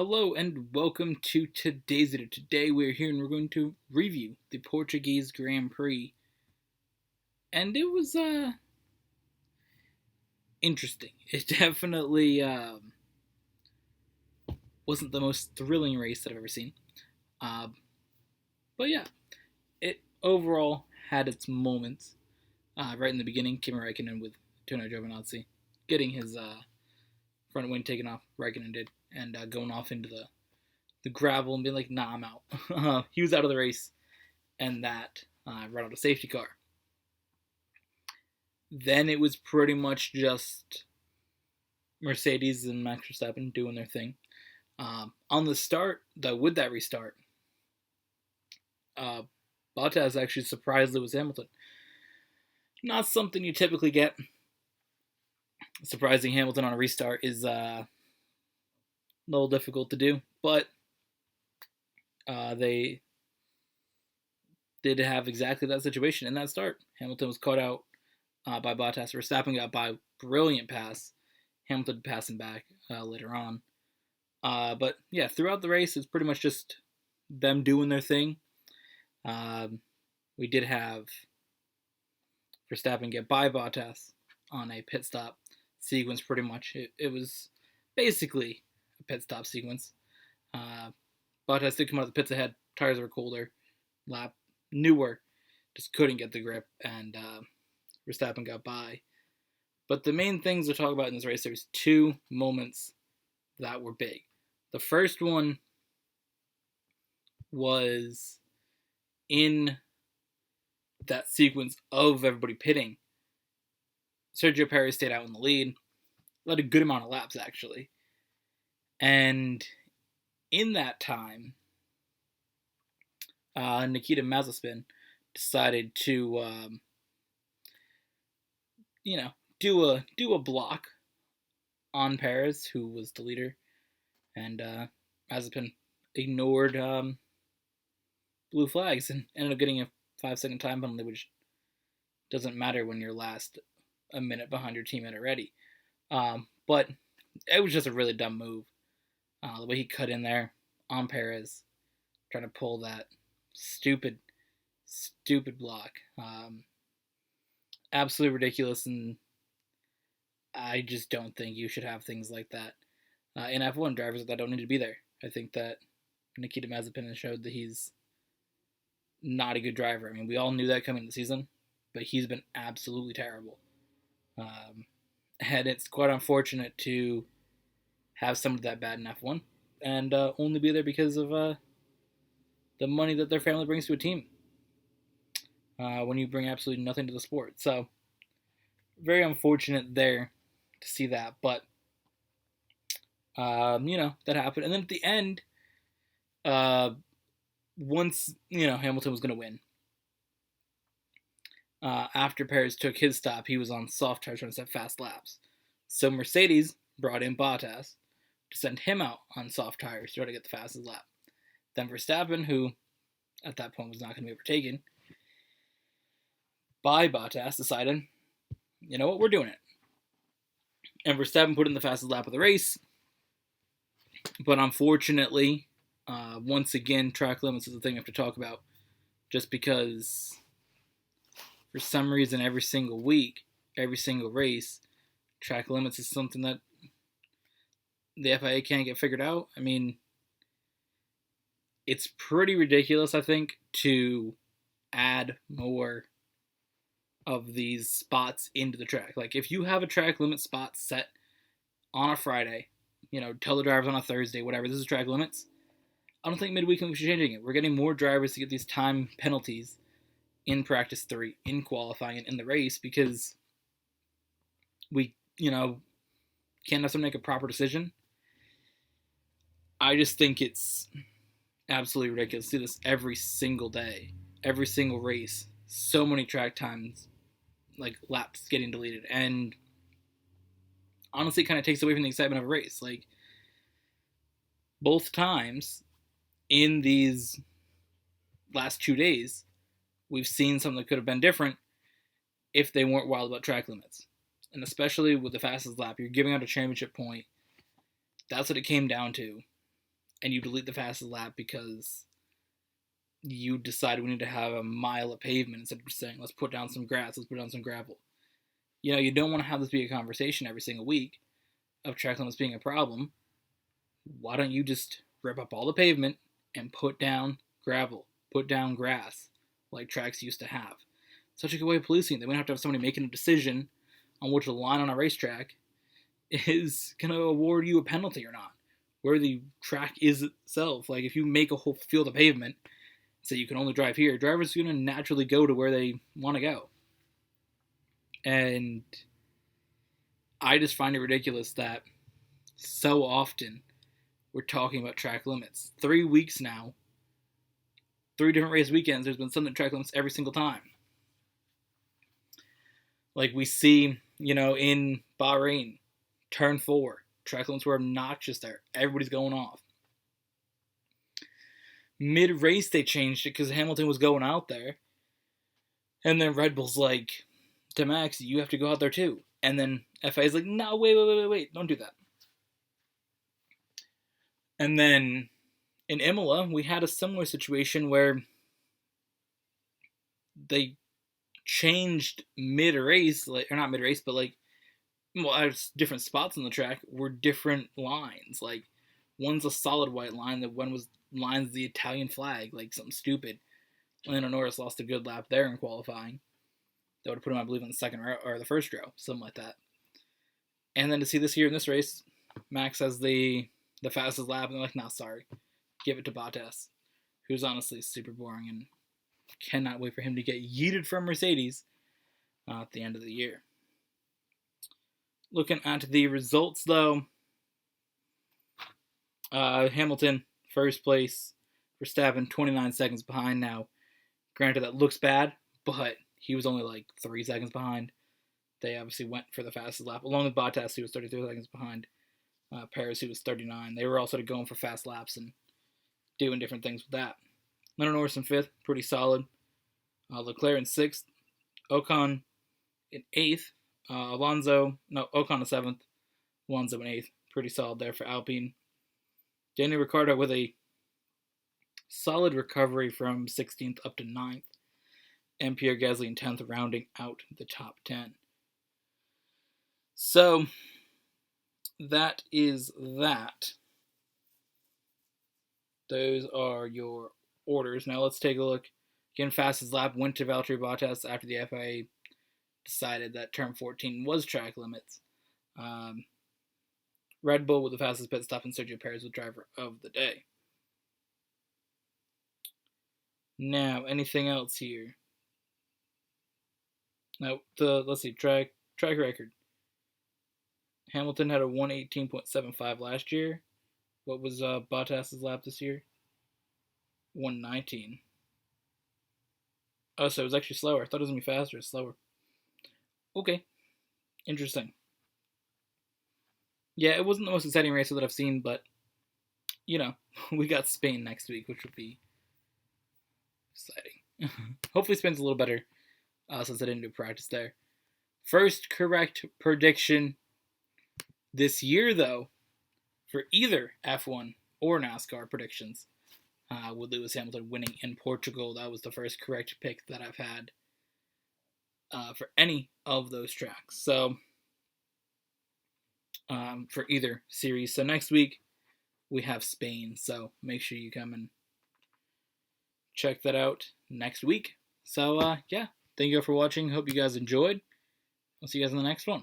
Hello and welcome to today's video. Today we're here and we're going to review the Portuguese Grand Prix. And it was interesting. It definitely wasn't the most thrilling race that I've ever seen. Uh, but yeah, it overall had its moments. Right in the beginning, Kimi Räikkönen with Antonio Giovinazzi getting his front wing taken off, Räikkönen did, and going off into the gravel and being like, nah, I'm out. He was out of the race, and that brought out a safety car. Then it was pretty much just Mercedes and Max Verstappen doing their thing. On the start, with that restart, Bottas actually surprised Lewis Hamilton. Not something you typically get. Surprising Hamilton on a restart is a little difficult to do, but they did have exactly that situation in that start. Hamilton was caught out by Bottas. Verstappen got by, brilliant pass. Hamilton passing back later on. But yeah, throughout the race, it's pretty much just them doing their thing. We did have Verstappen get by Bottas on a pit stop sequence, pretty much. It was basically a pit stop sequence. Bottas did come out of the pits ahead. Tires were colder. Lap newer. Just couldn't get the grip, and Verstappen got by. But the main things to talk about in this race, there's two moments that were big. The first one was in that sequence of everybody pitting. Sergio Perez stayed out in the lead, led a good amount of laps actually. And in that time, Nikita Mazepin decided to, do a block on Perez, who was the leader, and Mazepin ignored blue flags and ended up getting a 5-second time penalty, which doesn't matter when you're last a minute behind your teammate already. But it was just a really dumb move. The way he cut in there on Perez, trying to pull that stupid block. Absolutely ridiculous, and I just don't think you should have things like that in F1. Drivers that don't need to be there. I think that Nikita Mazepin has showed that he's not a good driver. I mean, we all knew that coming into the season, but he's been absolutely terrible. And it's quite unfortunate to have somebody that bad in F1 and only be there because of the money that their family brings to a team when you bring absolutely nothing to the sport. So, very unfortunate there to see that, but that happened. And then at the end, once Hamilton was going to win, after Perez took his stop, he was on soft tires trying to set fast laps. So Mercedes brought in Bottas to send him out on soft tires to try to get the fastest lap. Then Verstappen, who at that point was not going to be overtaken by Bottas, decided, you know what, we're doing it. And Verstappen put in the fastest lap of the race. But unfortunately, once again, track limits is the thing we have to talk about. Just because for some reason, every single week, every single race, track limits is something that the FIA can't get figured out. I mean, it's pretty ridiculous, I think, to add more of these spots into the track. Like, if you have a track limit spot set on a Friday, tell the drivers on a Thursday, whatever, this is track limits, I don't think midweek we should be changing it. We're getting more drivers to get these time penalties in practice 3, in qualifying, and in the race, because we, can't have someone make a proper decision. I just think it's absolutely ridiculous to see this every single day, every single race. So many track times, like laps getting deleted, and honestly, it kind of takes away from the excitement of a race. Like, both times in these last 2 days, we've seen something that could have been different if they weren't wild about track limits. And especially with the fastest lap, you're giving out a championship point. That's what it came down to. and you delete the fastest lap because you decide we need to have a mile of pavement instead of saying, let's put down some grass, let's put down some gravel. You don't want to have this be a conversation every single week of track limits being a problem. Why don't you just rip up all the pavement and put down gravel, put down grass, like tracks used to have? Such a good way of policing. They wouldn't have to have somebody making a decision on which line on a racetrack is going to award you a penalty or not, where the track is itself. Like, if you make a whole field of pavement, so you can only drive here, drivers are going to naturally go to where they want to go. And I just find it ridiculous that so often we're talking about track limits. 3 weeks now, 3 different race weekends, there's been something track limits every single time. Like we see, in Bahrain, turn 4, track limits were obnoxious there. Everybody's going off. Mid-race, they changed it because Hamilton was going out there. And then Red Bull's like, to Max, you have to go out there too. And then FIA's like, no, wait, don't do that. And then in Imola, we had a similar situation where they changed mid-race, or not mid-race, but different spots on the track were different lines. Like, one's a solid white line, the one was lines the Italian flag, like something stupid. Lando Norris lost a good lap there in qualifying. That would have put him, I believe, in the second row, or the first row, something like that. And then to see this here in this race, Max has the fastest lap, and they're like, nah, sorry. Give it to Bottas, who's honestly super boring, and cannot wait for him to get yeeted from Mercedes at the end of the year. Looking at the results, though, Hamilton, first place. Verstappen, 29 seconds behind now. Granted, that looks bad, but he was only like 3 seconds behind. They obviously went for the fastest lap, along with Bottas, who was 33 seconds behind. Perez, who was 39. They were all sort of going for fast laps and doing different things with that. Lando Norris in 5th, pretty solid. Leclerc in 6th. Ocon in 8th. Ocon in 7th. Alonso in 8th. Pretty solid there for Alpine. Daniel Ricciardo with a solid recovery from 16th up to 9th. And Pierre Gasly in 10th, rounding out the top 10. So, that is that. Those are your orders. Now let's take a look. Again, fastest lap went to Valtteri Bottas after the FIA decided that turn 14 was track limits. Red Bull with the fastest pit stop, and Sergio Perez with driver of the day. Now, anything else here? Now, let's see, track record. Hamilton had a 118.75 last year. What was Bottas's lap this year? 119. Oh, so it was actually slower. I thought it was going to be faster. It's slower. Okay. Interesting. Yeah, it wasn't the most exciting race that I've seen, but, we got Spain next week, which would be exciting. Hopefully Spain's a little better since I didn't do practice there. First correct prediction this year, though, for either F1 or NASCAR predictions, with Lewis Hamilton winning in Portugal. That was the first correct pick that I've had for any of those tracks. So, for either series. So next week, we have Spain. So make sure you come and check that out next week. So, thank you all for watching. Hope you guys enjoyed. I'll see you guys in the next one.